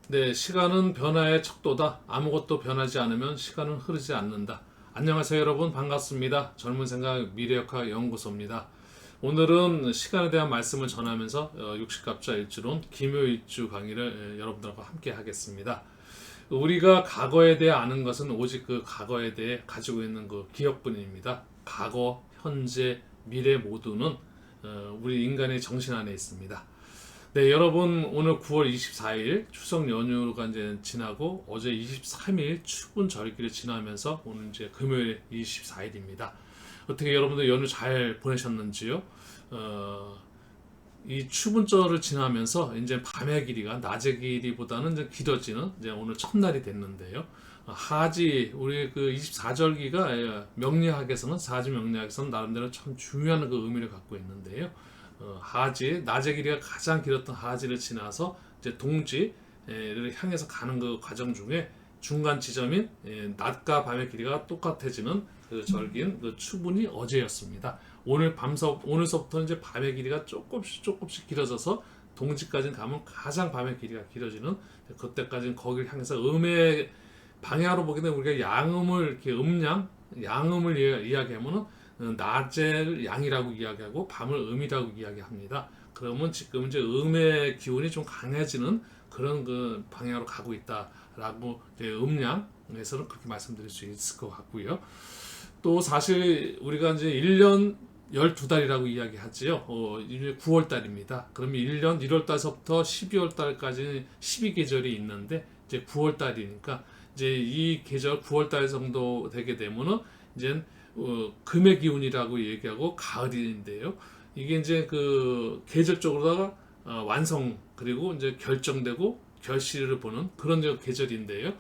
네, 시간은 변화의 척도다. 아무것도 변하지 않으면 시간은 흐르지 않는다. 안녕하세요, 여러분. 반갑습니다. 젊은 생각 미래역학 연구소입니다. 오늘은 시간에 대한 말씀을 전하면서 60갑자 일주론 기묘일주 강의를 여러분들과 함께 하겠습니다. 우리가 과거에 대해 아는 것은 오직 그 과거에 대해 가지고 있는 그 기억뿐입니다. 과거, 현재, 미래 모두는 우리 인간의 정신 안에 있습니다. 네, 여러분 오늘 9월 24일 추석 연휴가 이제 지나고 어제 23일 추분 절기를 지나면서 오늘 이제 금요일 24일입니다. 어떻게 여러분들 연휴 잘 보내셨는지요? 이 추분절을 지나면서 이제 밤의 길이가 낮의 길이보다는 이제 길어지는 이제 오늘 첫날이 됐는데요. 하지 우리 그 24절기가 명리학에서는 사지 명리학에서는 나름대로 참 중요한 그 의미를 갖고 있는데요. 하지 낮의 길이가 가장 길었던 하지를 지나서 이제 동지를 향해서 가는 그 과정 중에 중간 지점인 낮과 밤의 길이가 똑같아지는 그 절기인 그 추분이 어제였습니다. 오늘서부터 이제 밤의 길이가 조금씩 길어져서 동지까지 가면 가장 밤의 길이가 길어지는 그때까지는 거기를 향해서 음의 방향으로 보게 되면 우리가 양음을 이렇게 양음을 이야기하면은 낮을 양이라고 이야기하고 밤을 음이라고 이야기합니다. 그러면 지금 이제 음의 기운이 좀 강해지는 그런 그 방향으로 가고 있다라고 음양에서는 그렇게 말씀드릴 수 있을 것 같고요. 또 사실 우리가 이제 1년 12달이라고 이야기하지요. 이제 9월 달입니다. 그러면 1년 1월 달서부터 12월 달까지 12계절이 있는데 이제 9월 달이니까 이제 이 계절 9월 달 정도 되게 되면은 이제 금의 기운이라고 얘기하고 가을인데요. 이게 이제 그 계절적으로다가 완성 그리고 이제 결정되고 결실을 보는 그런 계절인데요.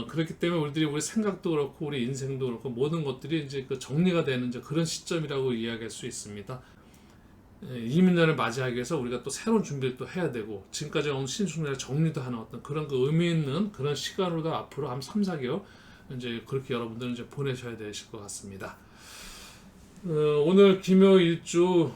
그렇기 때문에 우리 생각도 그렇고 우리 인생도 그렇고 모든 것들이 이제 그 정리가 되는 이제 그런 시점이라고 이야기할 수 있습니다. 이민년을 맞이하기 위해서 우리가 또 새로운 준비를 또 해야 되고 지금까지 온 신축년을 정리도 하는 어떤 그런 그 의미 있는 그런 시간으로 앞으로 한 3, 4개월 이제 그렇게 여러분들은 이제 보내셔야 되실 것 같습니다. 오늘 기묘일주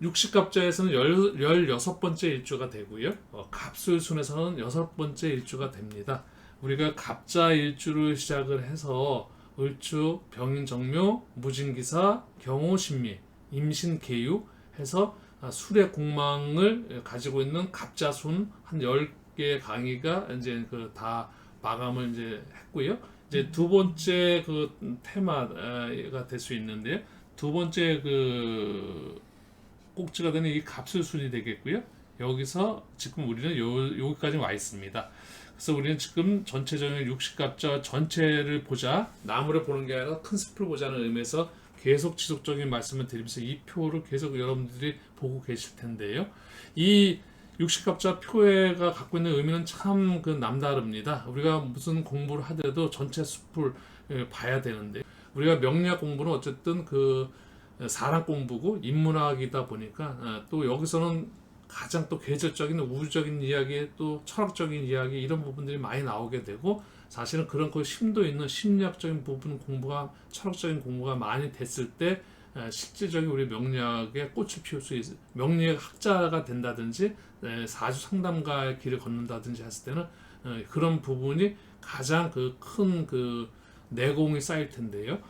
60갑자에서는 16번째 일주가 되고요. 갑술순에서는 6번째 일주가 됩니다. 우리가 갑자 일주를 시작을 해서 을주, 병인정묘, 무진기사, 경호신미, 임신계유 해서 술의 공망을 가지고 있는 갑자순 한 10개 강의가 이제 그 다 마감을 이제 했고요. 이제 두 번째 그 테마가 될 수 있는데요. 두 번째 그 꼭지가 되는 이 갑술순이 되겠고요. 여기서 지금 우리는 여기까지 와 있습니다. 그래서 우리는 지금 전체적인 60갑자 전체를 보자, 나무를 보는 게 아니라 큰 숲을 보자는 의미에서 계속 지속적인 말씀을 드리면서 이 표를 계속 여러분들이 보고 계실 텐데요. 이 60갑자 표가 갖고 있는 의미는 참 그 남다릅니다. 우리가 무슨 공부를 하더라도 전체 숲을 봐야 되는데 우리가 명리학 공부는 어쨌든 그 사람 공부고 인문학이다 보니까 또 여기서는 가장 또 계절적인 우주적인 이야기 또 철학적인 이야기 이런 부분들이 많이 나오게 되고 사실은 그런 그 심도 있는 심리학적인 부분 공부가 철학적인 공부가 많이 됐을 때 실질적인 우리 명리학에 꽃을 피울 수 있어 명리학 학자가 된다든지 사주 상담가의 길을 걷는다든지 했을 때는 그런 부분이 가장 그 큰 그 내공이 쌓일 텐데요.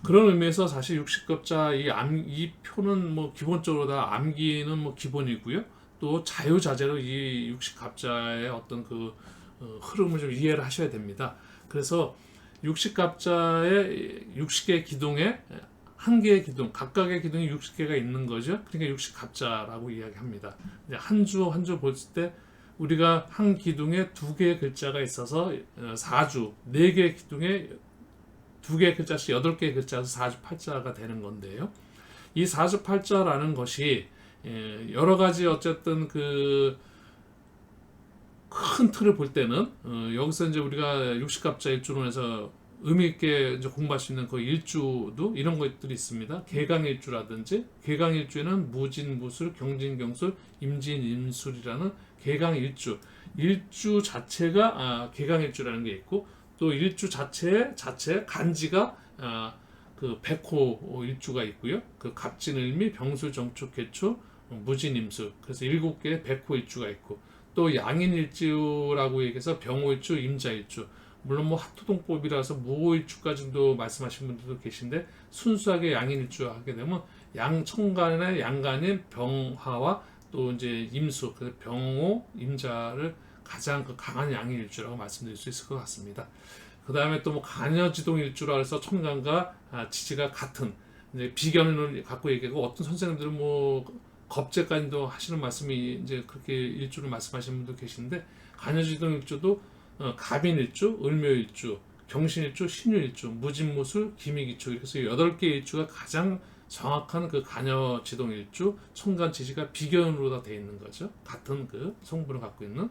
그런 의미에서 사실 60급자 이 표는 뭐 기본적으로 다 암기는 뭐 기본이고요. 또 자유자재로 이 60갑자의 어떤 그 흐름을 좀 이해를 하셔야 됩니다. 그래서 60갑자의 60개 기둥에 한 개의 기둥, 각각의 기둥이 60개가 있는 거죠. 그러니까 60갑자라고 이야기합니다. 한 주 한 주 볼 때 우리가 한 기둥에 두 개의 글자가 있어서 4주, 네 개의 기둥에 두 개의 글자씩 8개의 글자에서 4주8자가 되는 건데요. 이 4주8자라는 것이 여러 가지 어쨌든 그 큰 틀을 볼 때는 여기서 이제 우리가 60갑자 일주론에서 의미 있게 이제 공부할 수 있는 그 일주도 이런 것들이 있습니다. 개강일주라든지 개강일주에는 무진무술, 경진경술, 임진임술이라는 개강일주 일주 자체가 개강일주라는 게 있고 또 일주 자체 간지가 그 백호 일주가 있고요. 그 갑진을미, 병술, 정축, 개축, 무진임술 그래서 7개의 백호 일주가 있고 또 양인일주라고 얘기해서 병오일주, 임자일주. 물론 뭐 합토동법이라서 무오일주까지도 말씀하신 분들도 계신데 순수하게 양인일주 하게 되면 양천간의 양간인 병화와 또 이제 임수, 그래서 병오, 임자를 가장 그 강한 양인일주라고 말씀드릴 수 있을 것 같습니다. 그 다음에 또 뭐 간여지동일주라 해서 천간과 지지가 같은 이제 비견을 갖고 얘기하고, 어떤 선생님들은 뭐 겁재까지도 하시는 말씀이 이제 그렇게 일주를 말씀하시는 분도 계신데, 간여지동일주도 갑인일주, 을묘일주, 경신일주, 신유일주, 무진무술, 기미기초, 이렇게 해서 8개 일주가 가장 정확한 그 간여지동일주, 천간지지가 비견으로 다 되어 있는 거죠. 같은 그 성분을 갖고 있는.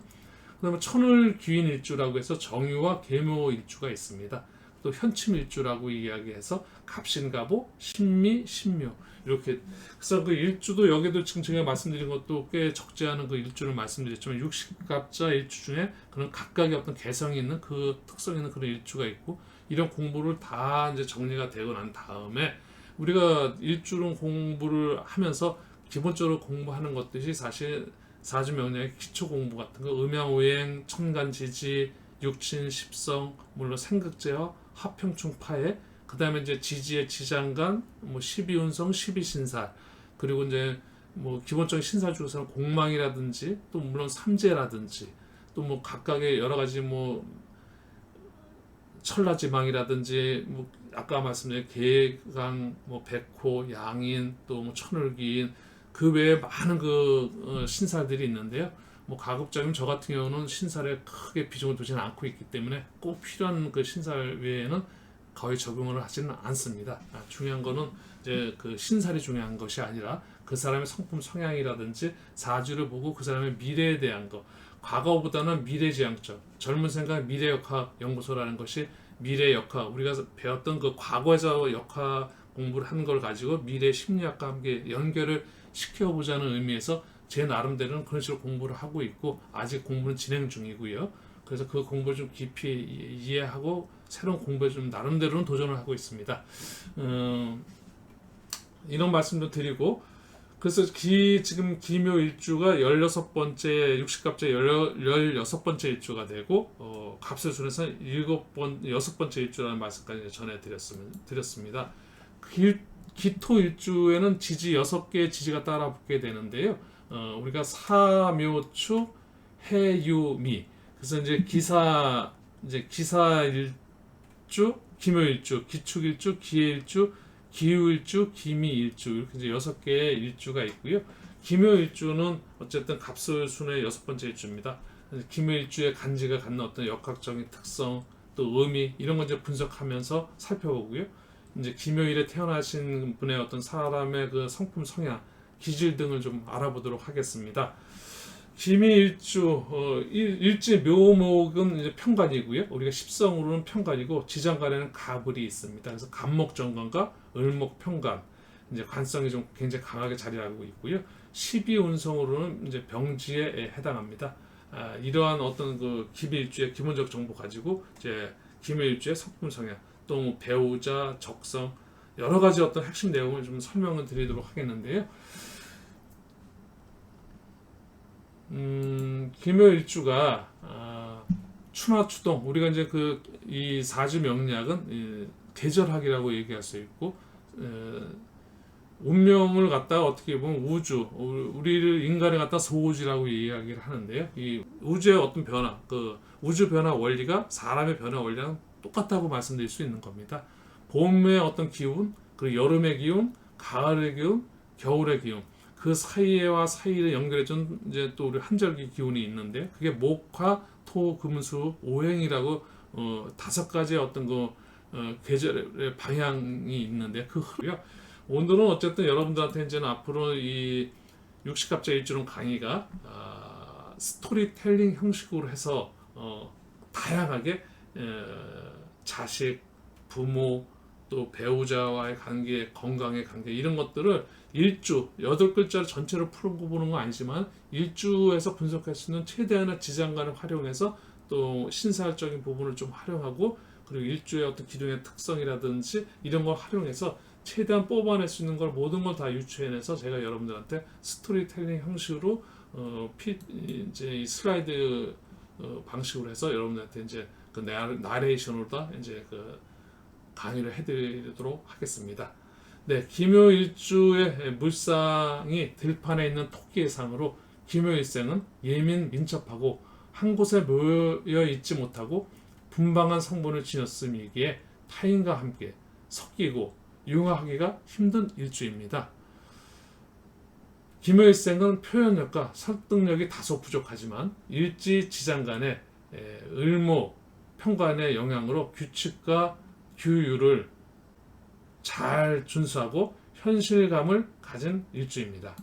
그다음에 천을귀인일주라고 해서 정유와 계묘일주가 있습니다. 또 현침일주라고 이야기해서 갑신갑오, 신미, 신묘, 이렇게. 그래서 그 일주도 여기도 지금 제가 말씀드린 것도 꽤 적지 않은 그 일주를 말씀드렸지만, 육식갑자 일주 중에 그런 각각의 어떤 개성이 있는, 그 특성 있는 그런 일주가 있고, 이런 공부를 다 이제 정리가 되고 난 다음에 우리가 일주론 공부를 하면서 기본적으로 공부하는 것들이 사실 사주명리의 기초 공부 같은 거, 음양오행, 천간지지, 육친, 십성, 물론 생극제와 화평충 파해, 그 다음에 이제 지지의 지장간, 뭐 12운성, 12신살, 그리고 이제 뭐 기본적인 신살 중에서는 공망이라든지, 또 물론 삼재라든지, 또 뭐 각각의 여러 가지 뭐 천라지망이라든지, 뭐 아까 말씀드린 계강, 뭐 백호, 양인, 또 뭐 천을기인, 그 외에 많은 그 신살들이 있는데요. 뭐 가급적이면 저 같은 경우는 신살에 크게 비중을 두지는 않고 있기 때문에 꼭 필요한 그 신살 외에는 거의 적용을 하지는 않습니다. 중요한 거는 이제 그 신살이 중요한 것이 아니라 그 사람의 성품 성향이라든지 사주를 보고 그 사람의 미래에 대한 거, 과거보다는 미래지향적, 젊은 생각 미래역학 연구소라는 것이 미래역학, 우리가 배웠던 그 과거에서 역학 공부를 한 걸 가지고 미래 심리학과 함께 연결을 시켜보자는 의미에서 제 나름대로는 그런 식으로 공부를 하고 있고, 아직 공부는 진행 중이고요. 그래서 그 공부를 좀 깊이 이해하고 새로운 공부에 좀 나름대로는 도전을 하고 있습니다. 이런 말씀도 드리고, 그래서 지금 기묘일주가 16번째, 육식갑자 16번째 일주가 되고, 갑술순에서 6번째 일주라는 말씀까지 전해드렸습니다. 기토일주에는 지지 6개의 지지가 따라 붙게 되는데요. 우리가 사묘축, 해유미. 그래서 이제 기사일주, 기묘일주, 기축일주, 기해일주, 기후일주, 기미일주, 이렇게 이제 6개의 일주가 있고요. 기묘일주는 어쨌든 갑술순의 6번째 일주입니다. 기묘일주의 간지가 갖는 어떤 역학적인 특성, 또 의미, 이런 걸 이제 분석하면서 살펴보고요. 이제 기묘일에 태어나신 분의 어떤 사람의 그 성품 성향, 기질 등을 좀 알아보도록 하겠습니다. 기미일주, 일지 묘목은 이제 편관이고요. 우리가 십성으로는 편관이고, 지장간에는 가불이 있습니다. 그래서 간목정관과 을목편관, 이제 관성이 좀 굉장히 강하게 자리하고 있고요. 12운성으로는 이제 병지에 해당합니다. 이러한 어떤 그 기미일주의 기본적 정보 가지고 이제 기묘일주의 성품 성향, 또 배우자, 적성, 여러 가지 어떤 핵심 내용을 좀 설명을 드리도록 하겠는데요. 기묘일주가 추나추동, 우리가 이제 이 사주 명리학은 계절학이라고 얘기할 수 있고, 운명을 갖다가 어떻게 보면 우주, 우리를 인간을 갖다 소우주라고 이야기를 하는데요. 이 우주의 어떤 변화, 그 우주 변화 원리가 사람의 변화 원리랑 똑같다고 말씀드릴 수 있는 겁니다. 봄의 어떤 기운, 그리고 여름의 기운, 가을의 기운, 겨울의 기운, 그 사이와 사이를 연결해준 이제 또 우리 한절기 기운이 있는데, 그게 목화, 토, 금, 수, 오행이라고 5가지의 어떤 계절의 방향이 있는데, 그 흐르요. 오늘은 어쨌든 여러분들한테 이제는 앞으로 이 육식갑자 일주론 강의가 스토리텔링 형식으로 해서 다양하게 자식, 부모, 또 배우자와의 관계, 건강의 관계, 이런 것들을 일주, 8글자를 전체로 풀어보는 건 아니지만 일주에서 분석할 수 있는 최대한의 지장간을 활용해서 또 신사적인 부분을 좀 활용하고, 그리고 일주의 어떤 기둥의 특성이라든지 이런 걸 활용해서 최대한 뽑아낼 수 있는 걸 모든 걸 다 유추해내서 제가 여러분들한테 스토리텔링 형식으로 이제 이 슬라이드 방식으로 해서 여러분들한테 이제 그 나레이션으로 다 이제 그 강의를 해드리도록 하겠습니다. 네, 기묘일주의 물상이 들판에 있는 토끼의 상으로 기묘일생은 예민 민첩하고 한 곳에 모여 있지 못하고 분방한 성분을 지녔음이기에 타인과 함께 섞이고 융화하기가 힘든 일주입니다. 기묘일생은 표현력과 설득력이 다소 부족하지만 일지지장간의 을모 평관의 영향으로 규칙과 규율을 잘 준수하고 현실감을 가진 일주입니다.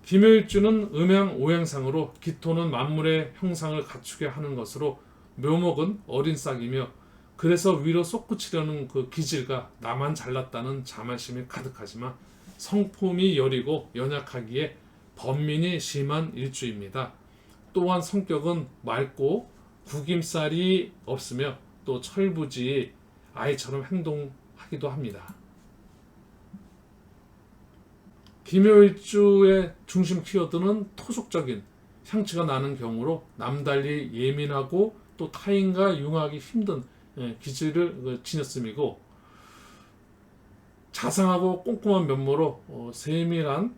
기묘일주는 음양 오행상으로 기토는 만물의 형상을 갖추게 하는 것으로 묘목은 어린 싹이며 그래서 위로 솟구치려는 그 기질과 나만 잘났다는 자만심이 가득하지만 성품이 여리고 연약하기에 번민이 심한 일주입니다. 또한 성격은 맑고 구김살이 없으며 또 철부지 아이처럼 행동하기도 합니다. 기묘일주의 중심 키워드는 토속적인 향취가 나는 경우로 남달리 예민하고 또 타인과 융화하기 힘든 기질을 지녔음이고 자상하고 꼼꼼한 면모로 세밀한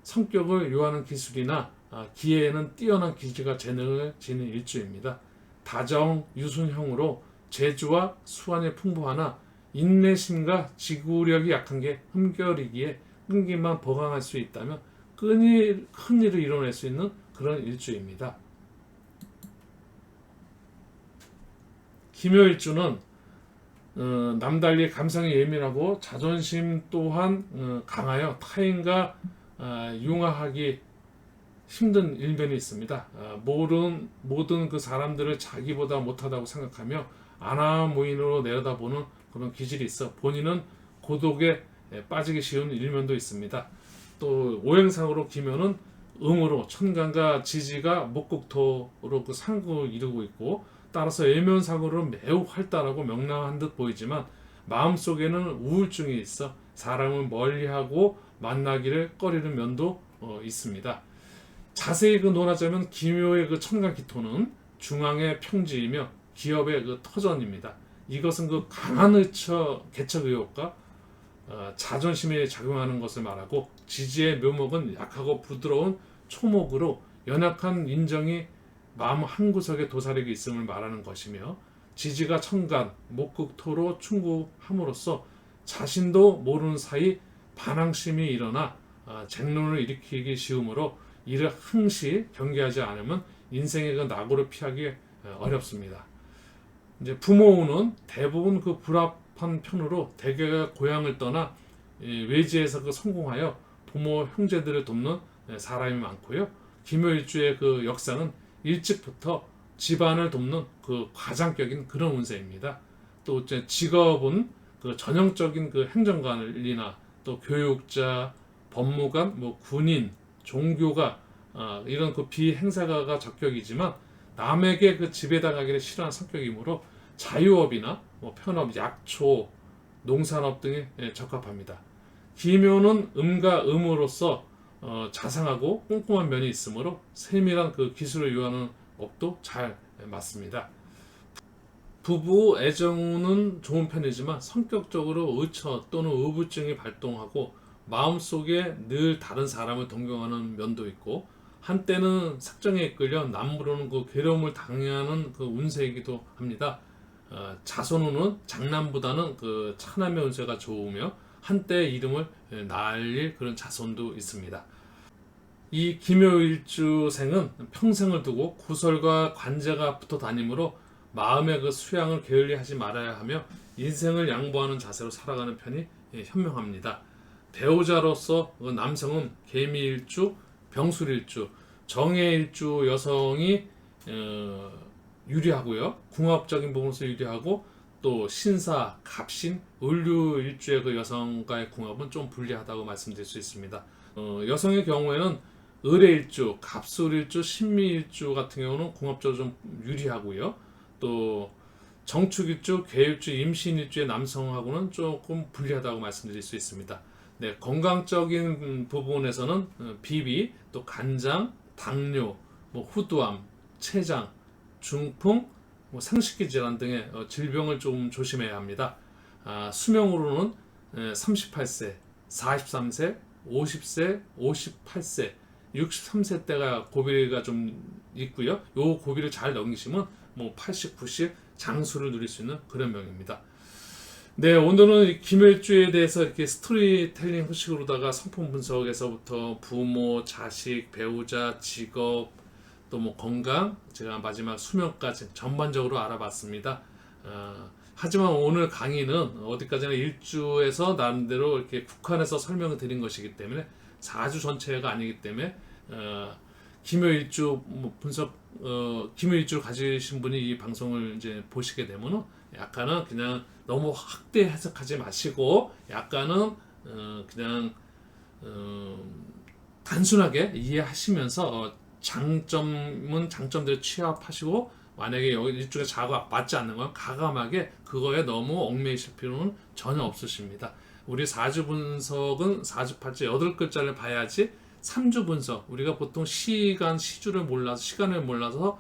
성격을 요하는 기술이나 기회에는 뛰어난 기질과 재능을 지닌 일주입니다. 다정 유순형으로 재주와 수완이 풍부하나 인내심과 지구력이 약한 게 흠결이기에 끈기만 버강할 수 있다면 큰 일을 이뤄낼 수 있는 그런 일주입니다. 기묘일주는 남달리 감성이 예민하고 자존심 또한 강하여 타인과 융화하기 힘든 일면이 있습니다. 모든 그 사람들을 자기보다 못하다고 생각하며 아나무인으로 내려다보는 그런 기질이 있어 본인은 고독에 빠지기 쉬운 일면도 있습니다. 또 오행상으로 기묘는 음으로 천간과 지지가 목국토로 그 상극을 이루고 있고 따라서 예면상으로 매우 활달하고 명랑한 듯 보이지만 마음속에는 우울증이 있어 사람을 멀리하고 만나기를 꺼리는 면도 있습니다. 자세히 논하자면 기묘의 그 천간기토는 중앙의 평지이며 기업의 그 터전입니다. 이것은 그 강한 개척 의욕과 자존심에 작용하는 것을 말하고 지지의 묘목은 약하고 부드러운 초목으로 연약한 인정이 마음 한구석에 도사리게 있음을 말하는 것이며 지지가 천간, 목극토로 충구함으로써 자신도 모르는 사이 반항심이 일어나 쟁론을 일으키기 쉬우므로 이를 항시 경계하지 않으면 인생의 그 낙오를 피하기 어렵습니다. 이제 부모는 대부분 그 불합한 편으로 대개가 고향을 떠나 외지에서 그 성공하여 부모 형제들을 돕는 사람이 많고요. 기묘일주의 그 역사는 일찍부터 집안을 돕는 그 과장격인 그런 운세입니다. 또 이제 직업은 그 전형적인 그 행정관이나 또 교육자, 법무관, 뭐 군인, 종교가 이런 그 비행사가가 적격이지만 남에게 그 지배당하기를 싫어하는 성격이므로 자유업이나 뭐 편업, 약초, 농산업 등에 적합합니다. 기묘는 음과 음으로서 자상하고 꼼꼼한 면이 있으므로 세밀한 그 기술을 요하는 업도 잘 맞습니다. 부부 애정운은 좋은 편이지만 성격적으로 의처 또는 의부증이 발동하고 마음속에 늘 다른 사람을 동경하는 면도 있고 한때는 sak정에 이끌려 남부로는 그 괴로움을 당하는 그 운세이기도 합니다. 자손운은 장남보다는 그 차남의 운세가 좋으며 한때 이름을 날릴 그런 자손도 있습니다. 이 기묘일주생은 평생을 두고 구설과 관제가 붙어 다니므로 마음의 그 수양을 게을리하지 말아야 하며 인생을 양보하는 자세로 살아가는 편이 현명합니다. 배우자로서 그 남성은 개미일주, 병술일주, 정해일주 여성이 유리하고요. 궁합적인 부분에서 유리하고 또 신사, 갑신, 을류일주의 그 여성과의 궁합은 좀 불리하다고 말씀드릴 수 있습니다. 여성의 경우에는 을의일주, 갑술일주, 신미일주 같은 경우는 궁합적으로 좀 유리하고요. 또 정축일주, 계일주, 임신일주의 남성하고는 조금 불리하다고 말씀드릴 수 있습니다. 네, 건강적인 부분에서는 비비, 또 간장, 당뇨, 뭐 후두암, 췌장, 중풍, 뭐 생식기 질환 등의 질병을 좀 조심해야 합니다. 수명으로는 38세, 43세, 50세, 58세, 63세 때가 고비가 좀 있고요. 요 고비를 잘 넘기시면 뭐 80, 90 장수를 누릴 수 있는 그런 명입니다. 네, 오늘은 김일주에 대해서 이렇게 스토리텔링 형식으로다가 성품 분석에서부터 부모, 자식, 배우자, 직업, 또 뭐 건강, 제가 마지막 수명까지 전반적으로 알아봤습니다. 하지만 오늘 강의는 어디까지나 일주에서 나름대로 이렇게 국한해서 설명을 드린 것이기 때문에 4주 전체가 아니기 때문에 김요일주 분석, 김요일주를 가지신 분이 이 방송을 이제 보시게 되면은 약간은 그냥 너무 확대 해석하지 마시고 약간은 그냥 단순하게 이해하시면서 장점은 장점대로 취합하시고 만약에 여기 이쪽에 자가 맞지 않는 건 가감하게 그거에 너무 얽매이실 필요는 전혀 없으십니다. 우리 4주 분석은 4주 팔자 8글자를 봐야지 3주 분석 우리가 보통 시주를 몰라서 시간을 몰라서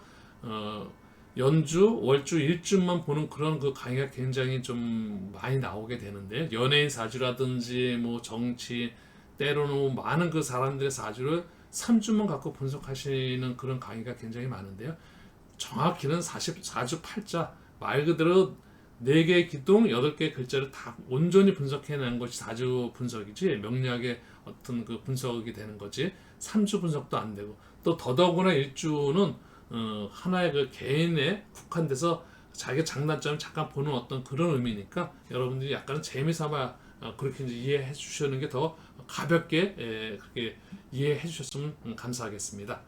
연주, 월주, 일주만 보는 그런 그 강의가 굉장히 좀 많이 나오게 되는데 연예인 4주라든지 뭐 정치 때로는 많은 그 사람들의 4주를 3주만 갖고 분석하시는 그런 강의가 굉장히 많은데요. 정확히는 44주 팔자 말 그대로 4개의 기둥, 8개의 글자를 다 온전히 분석해낸 것이 4주 분석이지 명리학의 어떤 그 분석이 되는 거지 3주 분석도 안 되고 또 더더구나 일주는 하나의 그 개인에 국한돼서 자기 장단점을 잠깐 보는 어떤 그런 의미니까 여러분들이 약간 재미삼아 그렇게 이제 이해해 주시는 게 더 가볍게 그렇게 이해해 주셨으면 감사하겠습니다.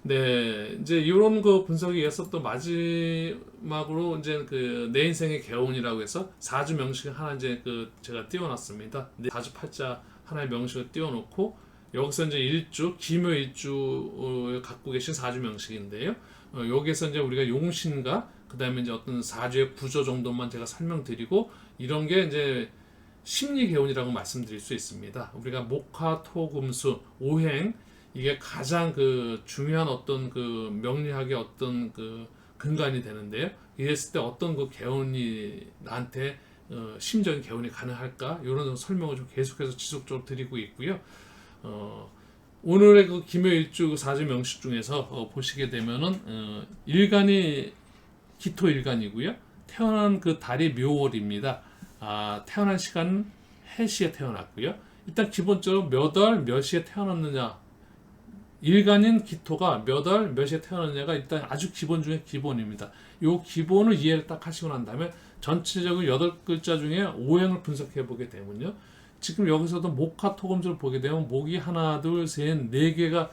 네, 이제 이런 그 분석에 이어서 또 마지막으로 이제 그 내 인생의 개운이라고 해서 4주 명식을 하나 이제 그 제가 띄워놨습니다. 4주 팔자 하나의 명식을 띄워놓고 여기서 이제 일주, 김요일주 갖고 계신 4주 명식인데요. 여기에서 이제 우리가 용신과 그 다음에 이제 어떤 4주의 구조 정도만 제가 설명드리고 이런 게 이제 심리 개운이라고 말씀드릴 수 있습니다. 우리가 목화, 토, 금수, 오행 이게 가장 그 중요한 어떤 그 명리학의 어떤 그 근간이 되는데요. 이랬을 때 어떤 그 개운이 나한테 심적인 개운이 가능할까? 이런 설명을 좀 계속해서 지속적으로 드리고 있고요. 오늘의 그 김요일주 그 4주 명식 중에서 보시게 되면은 일간이 기토 일간이고요. 태어난 그 달이 묘월입니다. 태어난 시간은 해시에 태어났고요. 일단 기본적으로 몇 월 몇 시에 태어났느냐 일간인 기토가 몇 월 몇 시에 태어났느냐가 일단 아주 기본 중에 기본입니다. 이 기본을 이해를 딱 하시고 난 다음에 전체적으로 8글자 중에 오행을 분석해 보게 되면요. 지금 여기서도 목화 토금수를 보게 되면 목이 하나 둘 셋 네 개가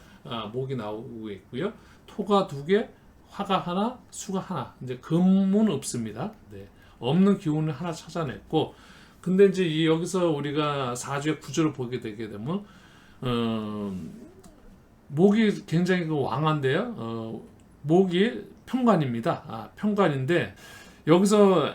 목이 나오고 있고요. 토가 2개, 화가 하나, 수가 하나. 이제 금은 없습니다. 네. 없는 기운을 하나 찾아냈고, 근데 이제 여기서 우리가 4주의 구조를 보게 되게 되면 목이 굉장히 그 왕한데요. 목이 평관입니다. 평관인데 여기서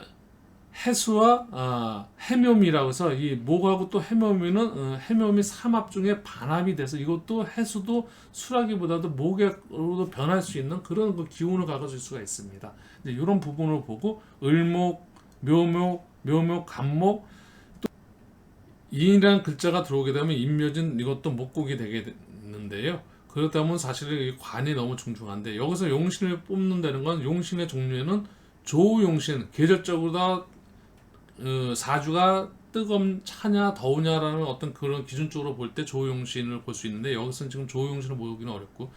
해수와 해묘미라고 해서 이 목하고 또 해묘미는 해묘미 삼합 중에 반합이 돼서 이것도 해수도 수라기보다도 목으로도 변할 수 있는 그런 그 기운을 가져줄 수가 있습니다. 이런 부분을 보고 을목, 묘목, 간목 또 인이라는 글자가 들어오게 되면 임묘진 이것도 목국이 되게 되는데요. 그렇다 보면 사실 이 관이 너무 중중한데 여기서 용신을 뽑는다는 건 용신의 종류에는 조용신 계절적으로 다 사주가 차냐 더우냐라는 어떤 그런 기준적으로 볼 때 조용신을 볼 수 있는데 여기서는 지금 조용신을 보기는 어렵고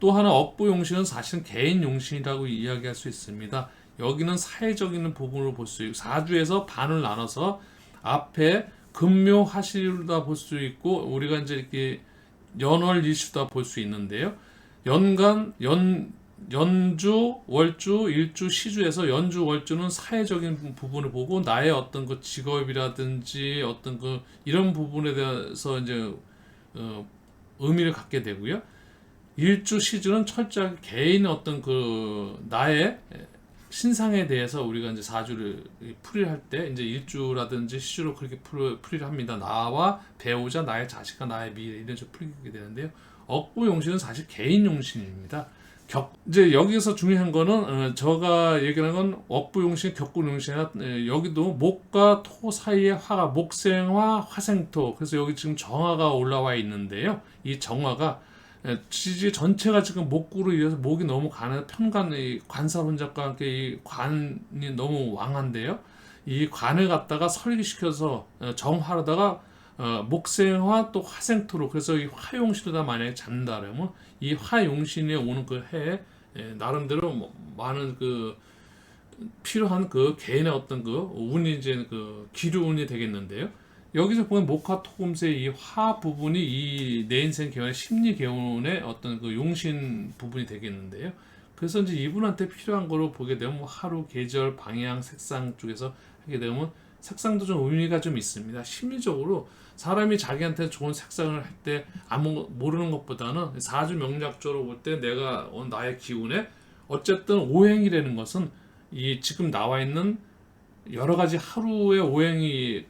또 하나 업부용신은 사실은 개인 용신이라고 이야기할 수 있습니다. 여기는 사회적인 부분을 볼 수 있고 사주에서 반을 나눠서 앞에 금묘 하시다 볼 수 있고 우리가 이제 이렇게 연월일수다 볼 수 있는데요. 연주, 월주, 일주, 시주에서 연주, 월주는 사회적인 부분을 보고 나의 어떤 그 직업이라든지 어떤 그 이런 부분에 대해서 이제 의미를 갖게 되고요. 일주, 시주는 철저하게 개인의 어떤 그 나의 신상에 대해서 우리가 이제 사주를 풀이를 할 때 이제 일주라든지 시주로 그렇게 풀이를 합니다. 나와 배우자, 나의 자식과 나의 미래 이런 식으로 풀리게 되는데요. 억부 용신은 사실 개인 용신입니다. 이제 여기서 중요한 거는 제가 얘기하는 건 억부 용신, 격군 용신이나 여기도 목과 토 사이에 화가 목생화, 화생토. 그래서 여기 지금 정화가 올라와 있는데요. 이 정화가 지지 전체가 지금 목구로 이어서 목이 너무 가는 편관의 관사 혼잡과 함께 이 관이 너무 왕한데요. 이 관을 갖다가 설기시켜서 정화하다가 목생화 또 화생토로 그래서 이 화용신에다 만약에 잡는다 그러면 이 화용신에 오는 그 해에 나름대로 많은 그 필요한 그 개인의 어떤 그 운이 이제 그 기류운이 되겠는데요. 여기서 보면 목화 토금수의 이 화 부분이 이 내 인생 개운의 심리 개운의 어떤 그 용신 부분이 되겠는데요. 그래서 이제 이분한테 필요한 거로 보게 되면 뭐 하루, 계절, 방향, 색상 쪽에서 하게 되면 색상도 좀 의미가 좀 있습니다. 심리적으로 사람이 자기한테 좋은 색상을 할 때 아무 모르는 것보다는 사주 명략적으로 볼 때 내가 나의 기운에 어쨌든 오행이라는 것은 이 지금 나와 있는 여러 가지 하루의 오행이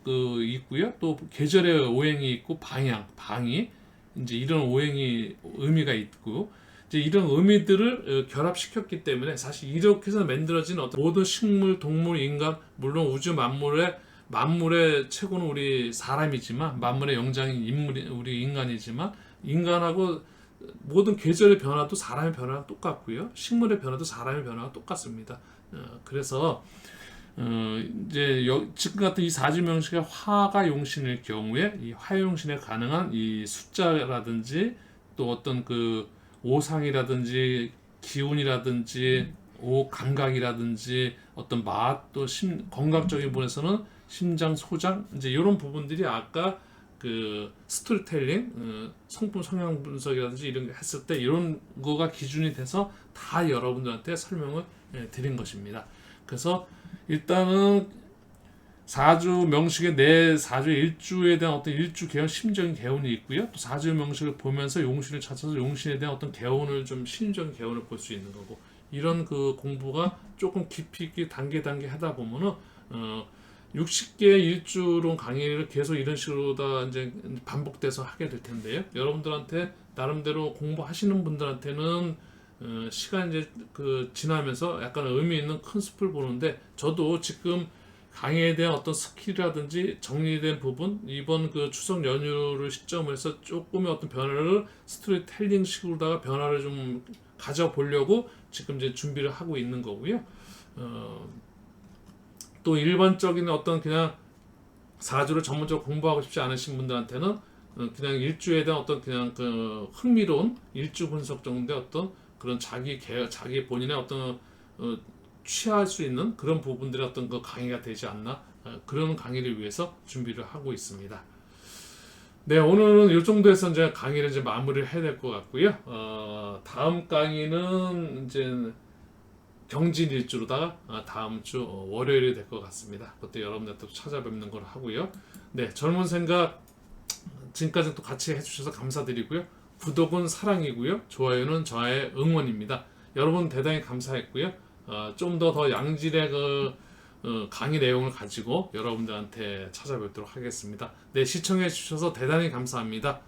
있고요. 또 계절의 오행이 있고 방이 이제 이런 오행이 의미가 있고 이제 이런 의미들을 결합시켰기 때문에 사실 이렇게 해서 만들어진 어떤 모든 식물, 동물, 인간 물론 우주 만물의 최고는 우리 사람이지만 만물의 영장인 인물이 우리 인간이지만 인간하고 모든 계절의 변화도 사람의 변화랑 똑같고요. 식물의 변화도 사람의 변화가 똑같습니다. 그래서 이제 지금 같은 이 사주명식의 화가 용신일 경우에 이 화용신에 가능한 이 숫자라든지 또 어떤 그 오상이라든지 기운이라든지 감각이라든지 어떤 맛 또 건강적인 부분에서는 심장, 소장 이제 이런 부분들이 아까 그 스토리텔링, 성품 성향 분석이라든지 이런 거 했을 때 이런 거가 기준이 돼서 다 여러분들한테 설명을 드린 것입니다. 그래서 일단은 사주 명식에 내 사주 일주에 대한 어떤 일주 개운 심적인 개운이 있고요. 또 사주 명식을 보면서 용신을 찾아서 용신에 대한 어떤 개운을 좀 심적인 개운을 볼 수 있는 거고 이런 그 공부가 조금 깊이 있게 단계 하다 보면은 60개 일주론 강의를 계속 이런 식으로 다 이제 반복돼서 하게 될 텐데요. 여러분들한테 나름대로 공부하시는 분들한테는 시간 이제 지나면서 약간 의미 있는 큰 숲을 보는데 저도 지금 강의에 대한 어떤 스킬이라든지 정리된 부분 이번 그 추석 연휴를 시점으로 해서 조금의 어떤 변화를 스토리텔링식으로다가 변화를 좀 가져보려고 지금 이제 준비를 하고 있는 거고요. 또 일반적인 어떤 그냥 사주를 전문적으로 공부하고 싶지 않으신 분들한테는 그냥 일주에 대한 어떤 그냥 그 흥미로운 일주 분석 정도의 어떤 그런 자기 본인의 어떤 취할 수 있는 그런 부분들의 어떤 그 강의가 되지 않나 그런 강의를 위해서 준비를 하고 있습니다. 네, 오늘은 이 정도에서 이제 강의를 이제 마무리를 해야 될 것 같고요. 다음 강의는 이제 경진일주로다가 다음 주 월요일이 될 것 같습니다. 그때 여러분들 또 찾아뵙는 걸 하고요. 네, 젊은 생각 지금까지 또 같이 해주셔서 감사드리고요. 구독은 사랑이고요. 좋아요는 저의 응원입니다. 여러분 대단히 감사했고요. 좀 더 양질의 강의 내용을 가지고 여러분들한테 찾아뵙도록 하겠습니다. 네, 시청해 주셔서 대단히 감사합니다.